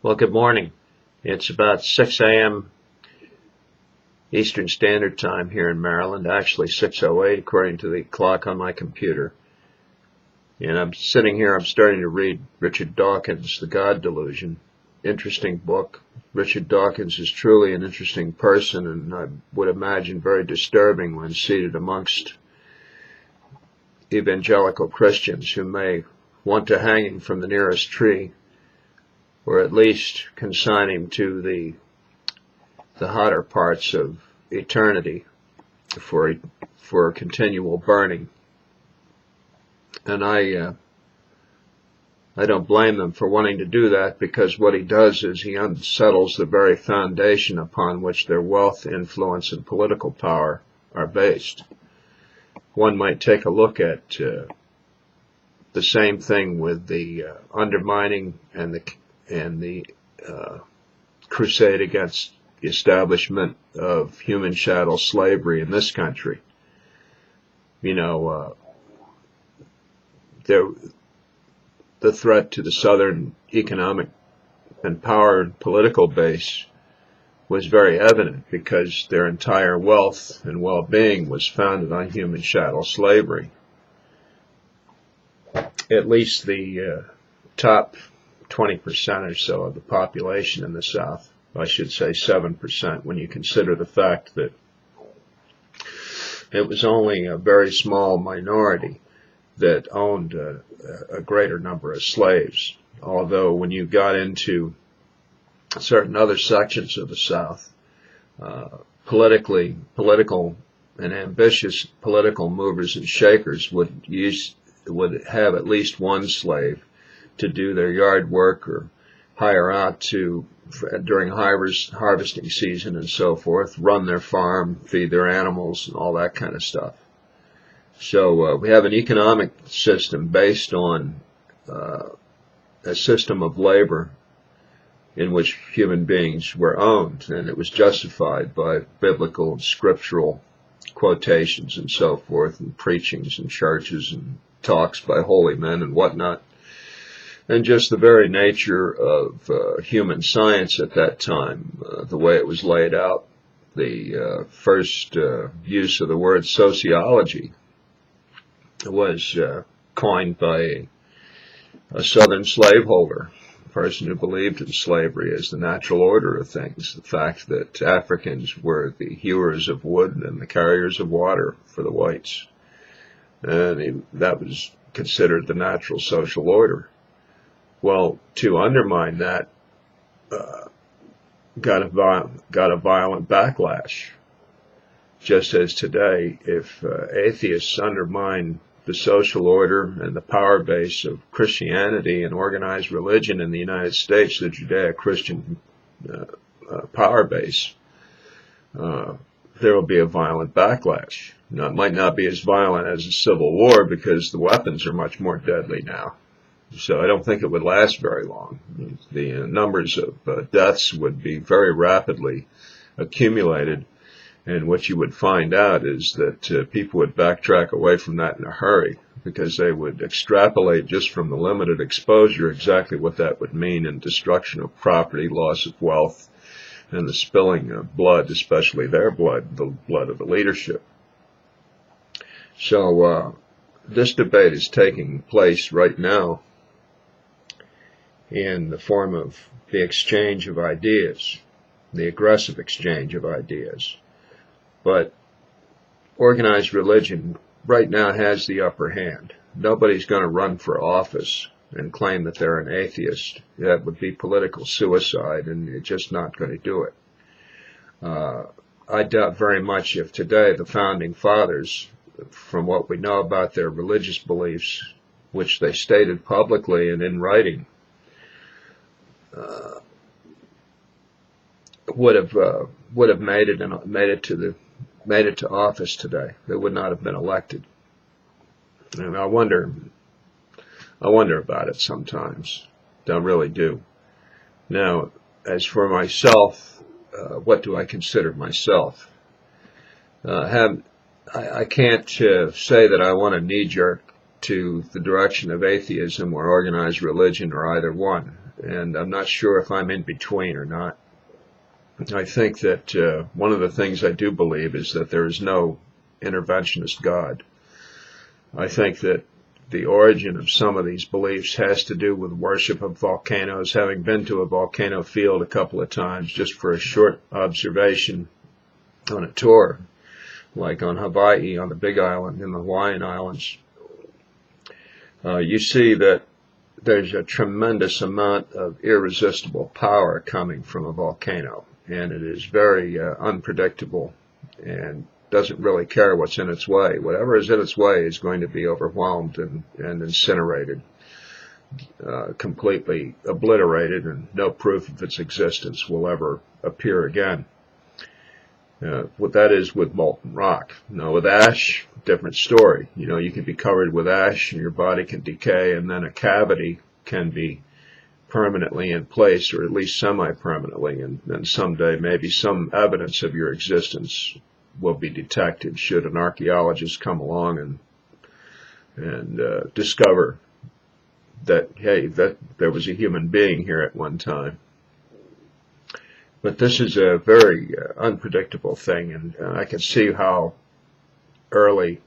Well, good morning. It's about 6 a.m. Eastern Standard Time here in Maryland, actually 6:08 according to the clock on my computer. And I'm sitting here, I'm starting to read Richard Dawkins' The God Delusion. Interesting book. Richard Dawkins is truly an interesting person, and I would imagine very disturbing when seated amongst evangelical Christians who may want to hang him from the nearest tree, or at least consign him to the hotter parts of eternity for continual burning. And I don't blame them for wanting to do that, because what he does is he unsettles the very foundation upon which their wealth, influence, and political power are based. One might take a look at the same thing with the undermining and the crusade against the establishment of human chattel slavery in this country. You know, the threat to the Southern economic and power and political base was very evident, because their entire wealth and well-being was founded on human chattel slavery. At least the top 20% or so of the population in the South, I should say 7%, when you consider the fact that it was only a very small minority that owned a greater number of slaves. Although when you got into certain other sections of the South, political and ambitious political movers and shakers would have at least one slave to do their yard work, or hire out during harvesting season and so forth, run their farm, feed their animals, and all that kind of stuff. So we have an economic system based on a system of labor in which human beings were owned, and it was justified by biblical and scriptural quotations and so forth, and preachings and churches and talks by holy men and whatnot, and just the very nature of human science at that time, the way it was laid out. The first use of the word sociology was coined by a Southern slaveholder, a person who believed in slavery as the natural order of things, the fact that Africans were the hewers of wood and the carriers of water for the whites. And that was considered the natural social order. Well, to undermine that got a violent backlash. Just as today, if atheists undermine the social order and the power base of Christianity and organized religion in the United States, the Judeo-Christian power base, there will be a violent backlash. Now, it might not be as violent as a civil war, because the weapons are much more deadly now. So I don't think it would last very long. The numbers of deaths would be very rapidly accumulated, and what you would find out is that people would backtrack away from that in a hurry, because they would extrapolate just from the limited exposure exactly what that would mean in destruction of property, loss of wealth, and the spilling of blood, especially their blood, the blood of the leadership. So this debate is taking place right now in the form of the exchange of ideas, the aggressive exchange of ideas. But organized religion right now has the upper hand. Nobody's going to run for office and claim that they're an atheist. That would be political suicide, and you're just not going to do it. I doubt very much if today the founding fathers, from what we know about their religious beliefs, which they stated publicly and in writing, would have made it to office today. They would not have been elected. And I wonder about it sometimes. I really do. Now, as for myself, what do I consider myself? I can't say that I want to knee-jerk to the direction of atheism or organized religion, or either one. and I'm not sure if I'm in between or not. I think that one of the things I do believe is that there is no interventionist God. I think that the origin of some of these beliefs has to do with worship of volcanoes, having been to a volcano field a couple of times just for a short observation on a tour, like on Hawaii, on the Big Island, in the Hawaiian Islands. You see that there's a tremendous amount of irresistible power coming from a volcano, and it is very unpredictable and doesn't really care what's in its way. Whatever is in its way is going to be overwhelmed and incinerated, completely obliterated, and no proof of its existence will ever appear again. What that is with molten rock. Now with ash, different story. You can be covered with ash and your body can decay, and then a cavity can be permanently in place, or at least semi-permanently, and then someday maybe some evidence of your existence will be detected should an archaeologist come along and discover that, hey, that there was a human being here at one time. But this is a very unpredictable thing, and I can see how early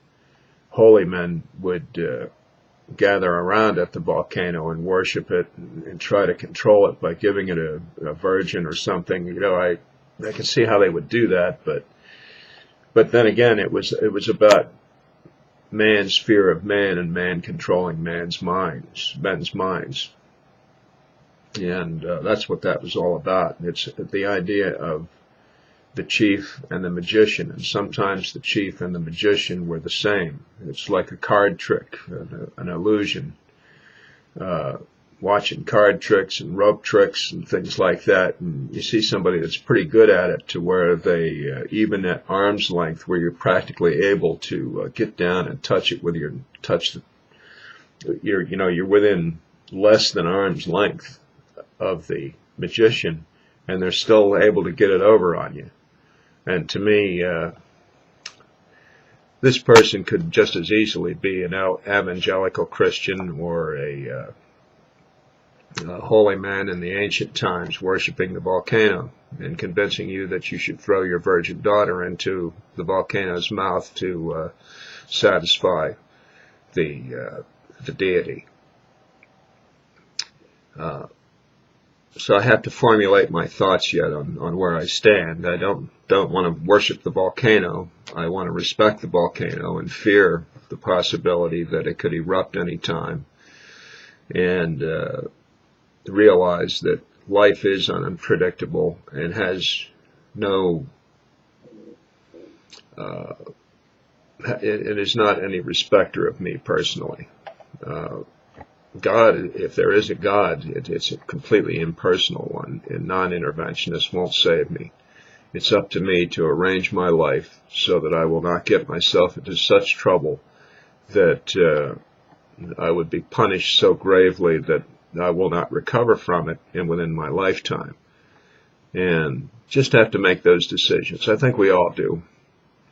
holy men would gather around at the volcano and worship it and try to control it by giving it a virgin or something. I can see how they would do that, but then again, it was about man's fear of man and man controlling men's minds. And that's what that was all about. It's the idea of the chief and the magician, and sometimes the chief and the magician were the same. It's like a card trick, an illusion. Watching card tricks and rope tricks and things like that, and you see somebody that's pretty good at it to where they, even at arm's length, where you're practically able to get down and touch it with you're within less than arm's length of the magician, and they're still able to get it over on you. And to me, this person could just as easily be an evangelical Christian or a holy man in the ancient times worshiping the volcano and convincing you that you should throw your virgin daughter into the volcano's mouth to satisfy the deity. So I have to formulate my thoughts yet on where I stand. I don't want to worship the volcano. I want to respect the volcano and fear the possibility that it could erupt any time, and realize that life is unpredictable and has no it is not any respecter of me personally. God, if there is a God, it's a completely impersonal one, and non-interventionist won't save me. It's up to me to arrange my life so that I will not get myself into such trouble that I would be punished so gravely that I will not recover from it within my lifetime. And just have to make those decisions. I think we all do,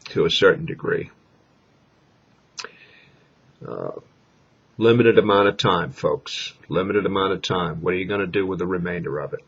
to a certain degree. Limited amount of time, folks. Limited amount of time. What are you going to do with the remainder of it?